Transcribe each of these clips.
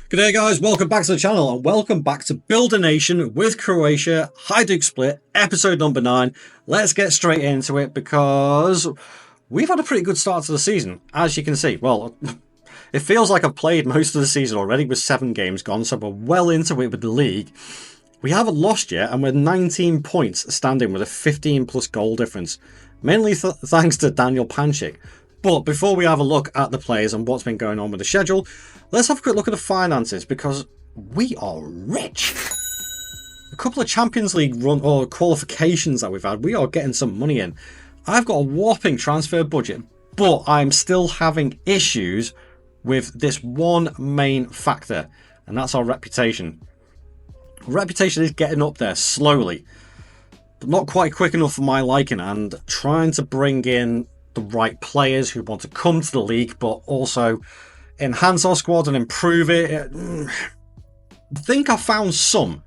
G'day guys, welcome back to the channel and welcome back to Build a Nation with Croatia, Hajduk Split, episode number 9. Let's get straight into it because we've had a pretty good start to the season, as you can see. Well, it feels like I've played most of the season already with 7 games gone, so we're well into it with the league. We haven't lost yet and we're 19 points standing with a 15 plus goal difference, mainly thanks to Daniel Panchik. But before we have a look at the players and what's been going on with the schedule, let's have a quick look at the finances because we are rich. A couple of Champions League run or qualifications that we've had, we are getting some money in. I've got a whopping transfer budget, but I'm still having issues with this one main factor, and that's our reputation. Reputation is getting up there slowly, but not quite quick enough for my liking, and trying to bring in the right players who want to come to the league, but also enhance our squad and improve it. I think I found some,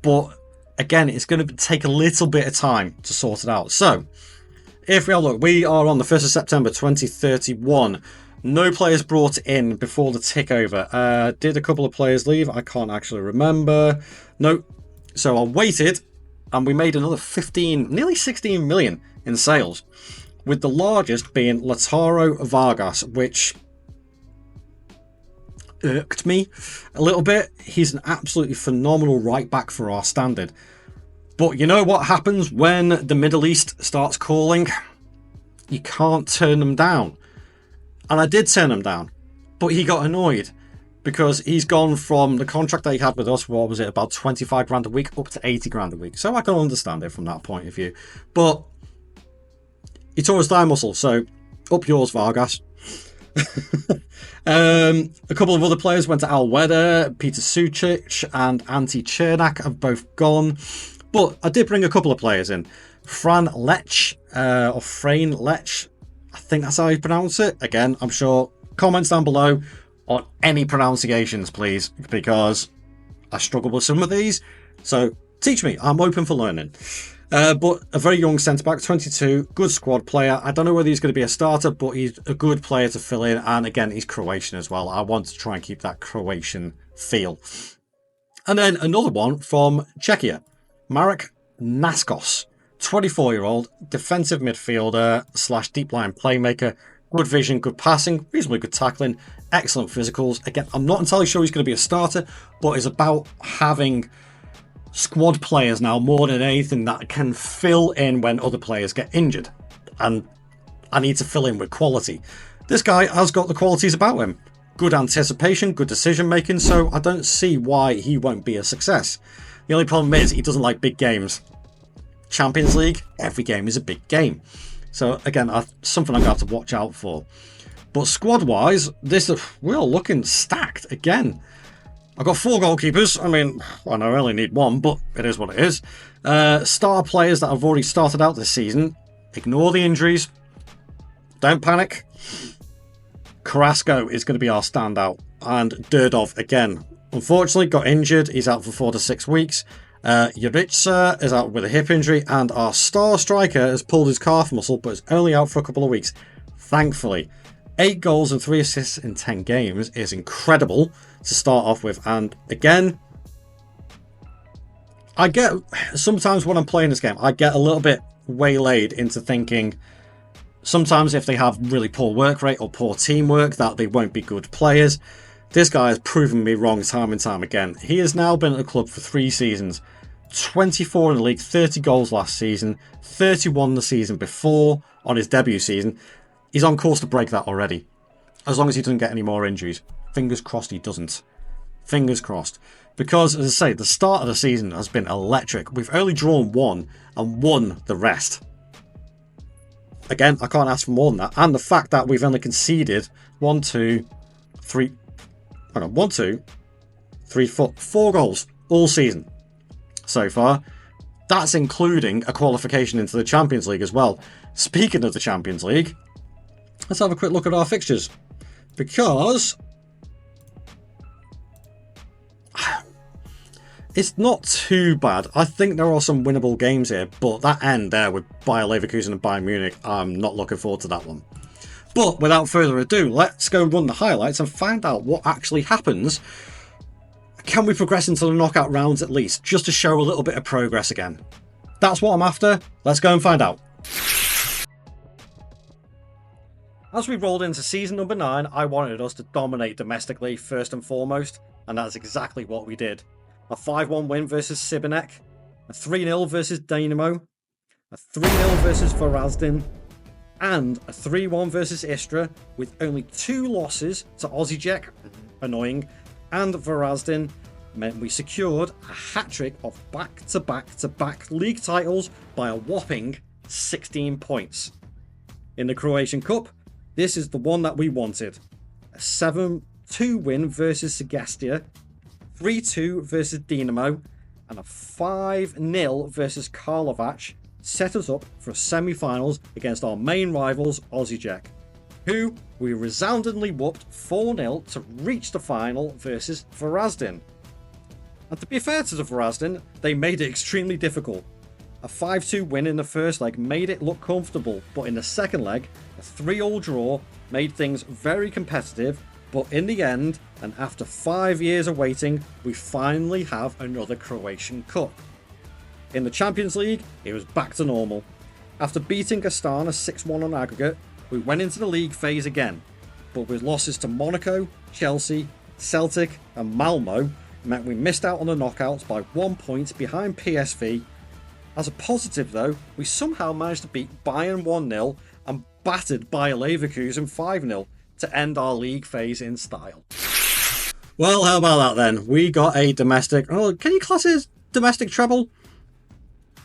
but again, it's going to take a little bit of time to sort it out. So, if we have a look, we are on the 1st of September 2031. No players brought in before the tick over. Did a couple of players leave? I can't actually remember. No. So I waited, and we made another 15, nearly 16 million in sales, with the largest being Lautaro Vargas, which irked me a little bit. He's an absolutely phenomenal right back for our standard. But you know what happens when the Middle East starts calling? You can't turn them down. And I did turn him down, but he got annoyed because he's gone from the contract that he had with us, what was it, about 25 grand a week, up to 80 grand a week. So I can understand it from that point of view. But he tore his thigh muscle, so up yours, Vargas. A couple of other players went to Al Weda. Peter Sucic and Ante Chernak have both gone. But I did bring a couple of players in. Fran Lech, or Frane Lech, I think that's how you pronounce it. Again, I'm sure. Comments down below on any pronunciations, please, because I struggle with some of these. So teach me. I'm open for learning. But a very young centre-back, 22, good squad player. I don't know whether he's going to be a starter, but he's a good player to fill in. And again, he's Croatian as well. I want to try and keep that Croatian feel. And then another one from Czechia, Marek Naskos, 24-year-old, defensive midfielder / deep line playmaker. Good vision, good passing, reasonably good tackling, excellent physicals. Again, I'm not entirely sure he's going to be a starter, but it's about having squad players now more than anything that can fill in when other players get injured. And I need to fill in with quality. This guy has got the qualities about him. Good anticipation, good decision making, so I don't see why he won't be a success. The only problem is he doesn't like big games. Champions League, every game is a big game. So again, something I'm going to have to watch out for. But squad-wise, we're looking stacked again. I've got 4 goalkeepers. I mean, I only need 1, but it is what it is. Star players that have already started out this season. Ignore the injuries. Don't panic. Carrasco is going to be our standout. And Durdov, again, unfortunately got injured. He's out for 4 to 6 weeks. Jurica is out with a hip injury, and our star striker has pulled his calf muscle, but is only out for a couple of weeks. Thankfully, 8 goals and 3 assists in 10 games is incredible to start off with. And again, I get sometimes when I'm playing this game, I get a little bit waylaid into thinking sometimes if they have really poor work rate or poor teamwork that they won't be good players. This guy has proven me wrong time and time again. He has now been at the club for 3 seasons. 24 in the league, 30 goals last season, 31 the season before on his debut season. He's on course to break that already, as long as he doesn't get any more injuries. Fingers crossed he doesn't. Fingers crossed. Because, as I say, the start of the season has been electric. We've only drawn 1 and won the rest. Again, I can't ask for more than that. And the fact that we've only conceded 4 goals all season so far. That's including a qualification into the Champions League as well. Speaking of the Champions League, let's have a quick look at our fixtures, because it's not too bad. I think there are some winnable games here, but that end there with Bayer Leverkusen and Bayern Munich, I'm not looking forward to that one. But without further ado, let's go run the highlights and find out what actually happens Can we progress into the knockout rounds at least, just to show a little bit of progress again? That's what I'm after. Let's go and find out. As we rolled into season number 9, I wanted us to dominate domestically first and foremost, and that's exactly what we did. A 5-1 win versus Sibinek, a 3-0 versus Dynamo, a 3-0 versus Varazdin, and a 3-1 versus Istra, with only 2 losses to Osijek, annoying, and Varazdin, meant we secured a hat-trick of back-to-back-to-back league titles by a whopping 16 points. In the Croatian Cup, this is the one that we wanted. A 7-2 win versus Segastia, 3-2 versus Dinamo, and a 5-0 versus Karlovac set us up for semi-finals against our main rivals Osijek, who we resoundingly whooped 4-0 to reach the final versus Varazdin. And to be fair to the Varazdin, they made it extremely difficult. A 5-2 win in the first leg made it look comfortable, but in the second leg, a 3-3 draw made things very competitive, but in the end, and after 5 years of waiting, we finally have another Croatian Cup. In the Champions League, it was back to normal. After beating Astana 6-1 on aggregate, we went into the league phase again, but with losses to Monaco, Chelsea, Celtic and Malmo meant we missed out on the knockouts by 1 point behind PSV. As a positive though, we somehow managed to beat Bayern 1-0 and battered Bayer Leverkusen 5-0 to end our league phase in style. Well, how about that then? We got a domestic, can you class it as domestic treble?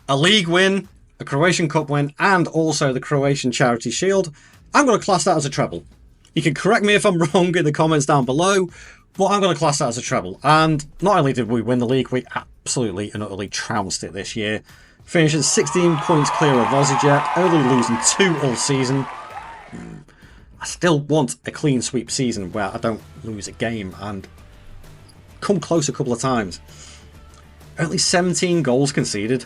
A league win, a Croatian Cup win, and also the Croatian Charity Shield. I'm going to class that as a treble. You can correct me if I'm wrong in the comments down below, but I'm going to class that as a treble. And not only did we win the league, we absolutely and utterly trounced it this year. Finishing 16 points clear of Osijek, only losing 2 all season. I still want a clean sweep season where I don't lose a game and come close a couple of times. Only 17 goals conceded.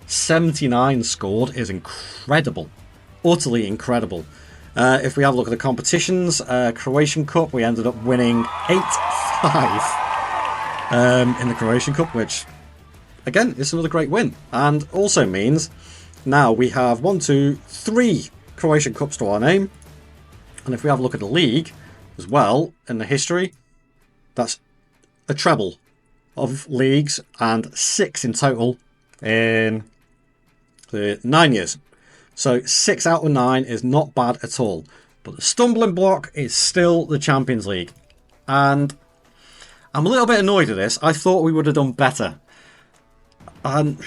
79 scored is incredible. Utterly incredible. If we have a look at the competitions, Croatian Cup, we ended up winning 8-5 in the Croatian Cup, which, again, is another great win. And also means now we have 3 Croatian Cups to our name. And if we have a look at the league as well, in the history, that's a treble of leagues and 6 in total in the 9 years. So 6 out of 9 is not bad at all. But the stumbling block is still the Champions League. And I'm a little bit annoyed at this. I thought we would have done better. And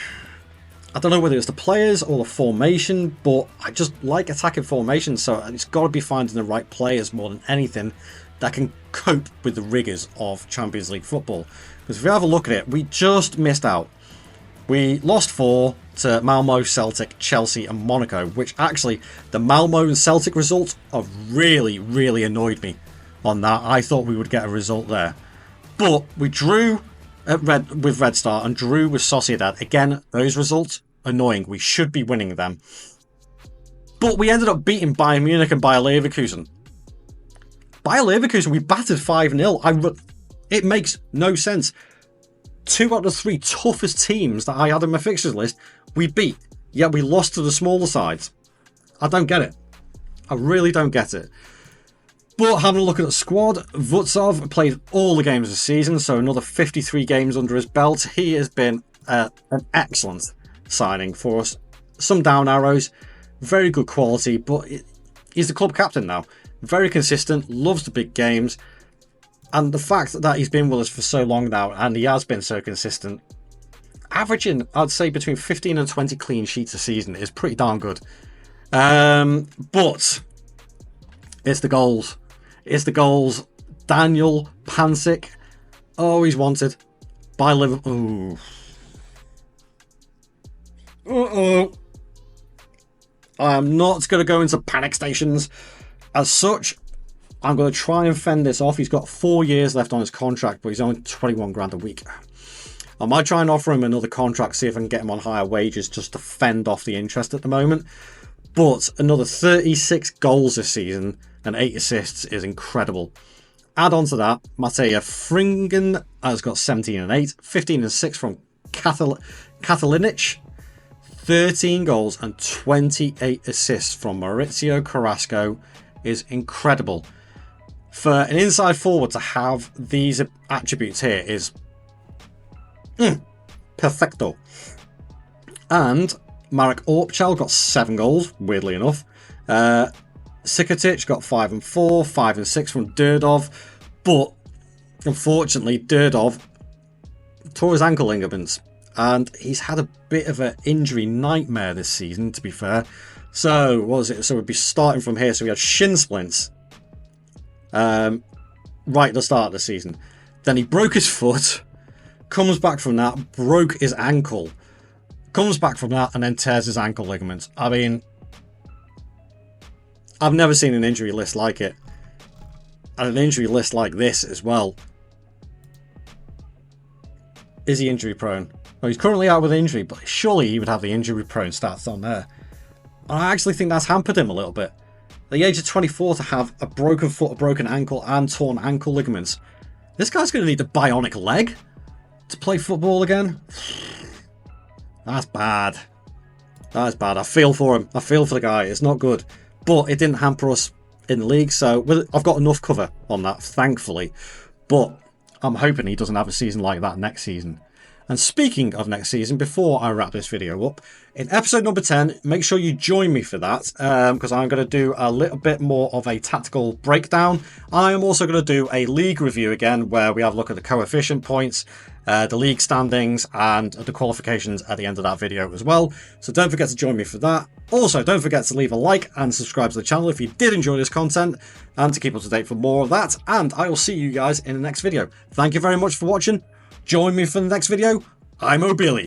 I don't know whether it's the players or the formation, but I just like attacking formation, so it's got to be finding the right players more than anything that can cope with the rigours of Champions League football. Because if we have a look at it, we just missed out. We lost 4 to Malmo, Celtic, Chelsea and Monaco, which actually, the Malmo and Celtic results have really, really annoyed me on that. I thought we would get a result there. But we drew with Red Star and drew with Sociedad. Again, those results, annoying. We should be winning them. But we ended up beating Bayern Munich and Bayer Leverkusen. Bayer Leverkusen, we battered 5-0. It makes no sense. 2 out of 3 toughest teams that I had in my fixtures list, we beat. Yet we lost to the smaller sides. I don't get it. I really don't get it. But having a look at the squad, Vutsov played all the games this season, so another 53 games under his belt. He has been an excellent signing for us. Some down arrows, very good quality, but he's the club captain now. Very consistent, loves the big games. And the fact that he's been with us for so long now, and he has been so consistent, averaging, I'd say, between 15 and 20 clean sheets a season is pretty darn good. But it's the goals. It's the goals. Daniel Pansic, always wanted by Liverpool. I am not going to go into panic stations as such. I'm going to try and fend this off. He's got 4 years left on his contract, but he's only 21 grand a week. I might try and offer him another contract, see if I can get him on higher wages just to fend off the interest at the moment. But another 36 goals this season and 8 assists is incredible. Add on to that, Matej Fringen has got 17 and 8, 15 and 6 from Katalinic, 13 goals and 28 assists from Maurizio Carrasco is incredible. For an inside forward to have these attributes here is perfecto. And Marek Orpchal got 7 goals, weirdly enough. Sikotic got 5 and 4, 5 and 6 from Durdov, but unfortunately Durdov tore his ankle ligaments, and he's had a bit of an injury nightmare this season, to be fair. So what was it? So we'd be starting from here. So we had shin splints right at the start of the season. Then he broke his foot, comes back from that, broke his ankle, comes back from that, and then tears his ankle ligaments. I mean, I've never seen an injury list like it. And an injury list like this as well. Is he injury prone? Well, he's currently out with injury, but surely he would have the injury prone stats on there. And I actually think that's hampered him a little bit. At the age of 24 to have a broken foot, a broken ankle, and torn ankle ligaments. This guy's going to need a bionic leg to play football again. That's bad. That's bad. I feel for him. I feel for the guy. It's not good. But it didn't hamper us in the league, so I've got enough cover on that, thankfully. But I'm hoping he doesn't have a season like that next season. And speaking of next season, before I wrap this video up, in episode number 10, make sure you join me for that, because I'm going to do a little bit more of a tactical breakdown. I am also going to do a league review again, where we have a look at the coefficient points, the league standings, and the qualifications at the end of that video as well. So don't forget to join me for that. Also, don't forget to leave a like and subscribe to the channel if you did enjoy this content, and to keep up to date for more of that. And I will see you guys in the next video. Thank you very much for watching. Join me for the next video. I'm O'Billy.